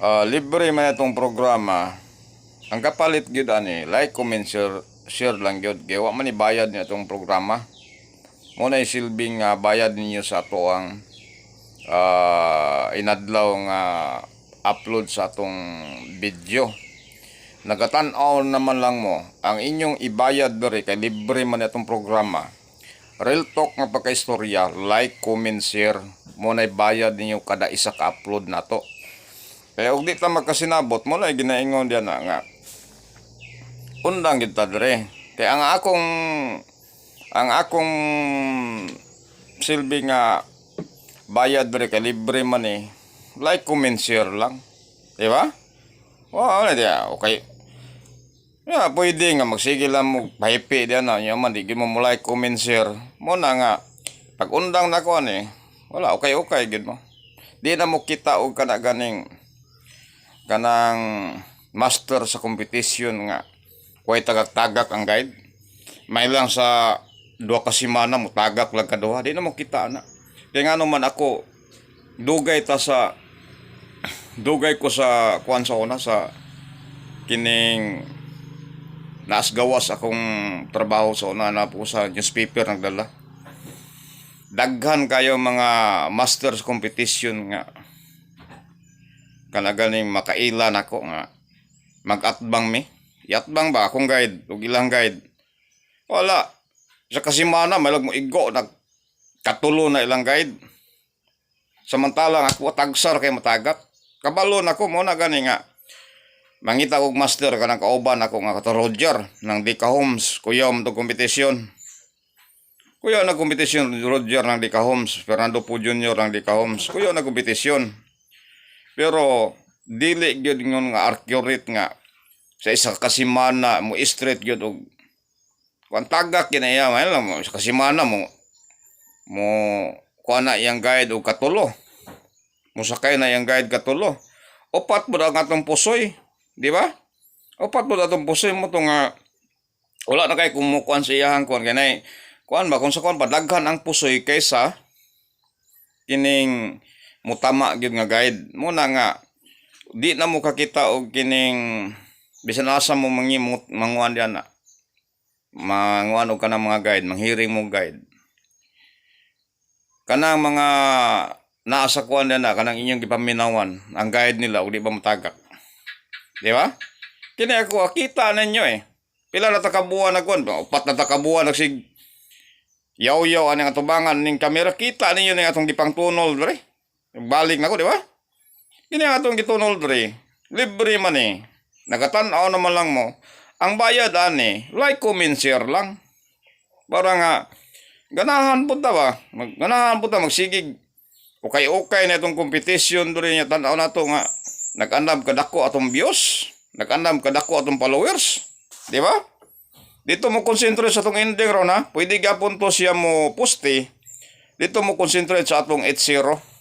Libre man itong programa. Ang kapalit gyud ani, like, comment, share lang gyud. Kaya wa man ibayad niya itong programa. Muna silbing bayad ninyo sa ato ang inadlaw nga upload sa atong video. Nagatan-aw naman lang mo ang inyong ibayad diri kay libre man itong programa. Real talk nga pagkaistorya, like, comment, share. Muna ibayad ninyo kada isa ka upload nato. Kaya og di ta magkasinabot mo na ginaingon diyan nga undang kita dire. Kaya ang akong silbi nga bayad dire kay libre man like, comment, share lang. Di ba? Wow, na dia. Okay. Ya, pwede nga magsige lang mo pahipi diyan na nya man di mo like, comment, share. Mo na nga pag undang nako wala okay gid mo. Di na mo kita og kanang master sa competition nga kuway tagak-tagak ang guide. May lang sa 2 ka semana mo tagak lang kaduha, di na mo kita na. Kaya nga naman ako dugay ko sa kuan sa una sa kining naasgawas akong trabaho sa una na po sa newspaper nagdala. Daghan kayo mga masters competition nga kanaganing makailan ako nga mag-atbang mi. Iatbang ba akong guide o ilang guide? Wala. Sa kasimana malag mo igo katulo na ilang guide. Samantalang ako tagsar kay matagak. Kabalo na ko mo na gani nga mangita og master kanang kauban ako nga kato Roger ng Dika Homes, kuya mo kompetisyon. Kuya na kompetisyon Roger ng Dika Homes, Fernando Po Jr. ng Dika Homes. Kuya na kompetisyon. Pero dili gyud ngon nga accurate nga sa isa ka semana mo straight gyud og kuan tagak kinaya man lang mo sa kasemana mo kuan na iyang guide og katulo. Mo sakay na iyang guide katulo. Opat mo ang atong pusoy, di ba? Opat mo atong pusoy mo to nga wala na kay kumukuan sa iyang kuan kanay kuan ba kung sa kuan padaghan ang pusoy kaysa kining mutama gyud nga guide. Muna nga di na mo kakita og kining bisan asa mo mangimot manguan diyan na manguan og kanang mga guide, manghiring mo guide. Kanang mga naasa kuan diyan na kanang inyong gipaminawan ang guide nila og di ba matagak. Di ba? Kini ako kita ninyo Pila na takabuan na kuan, 4 na takabuan nagsig yaw-yaw ani nga tubangan ning kamera kita ninyo ning atong gipangtunol dre. Balik na ko, di ba? Kini atong gitunol dre. Libre man Nagatan-aw naman lang mo. Ang bayad like, comment, share lang. Para nga ganahan po ta ba? Ganahan po ta magsigig. Okay na itong competition dre nya tan-aw nato nga nag-andam kadako atong views, nag-andam kadako atong followers. Di ba? Dito mo concentrate sa atong ending ron ha. Pwede gapon to siya mo poste. Dito mo concentrate sa atong 8-0.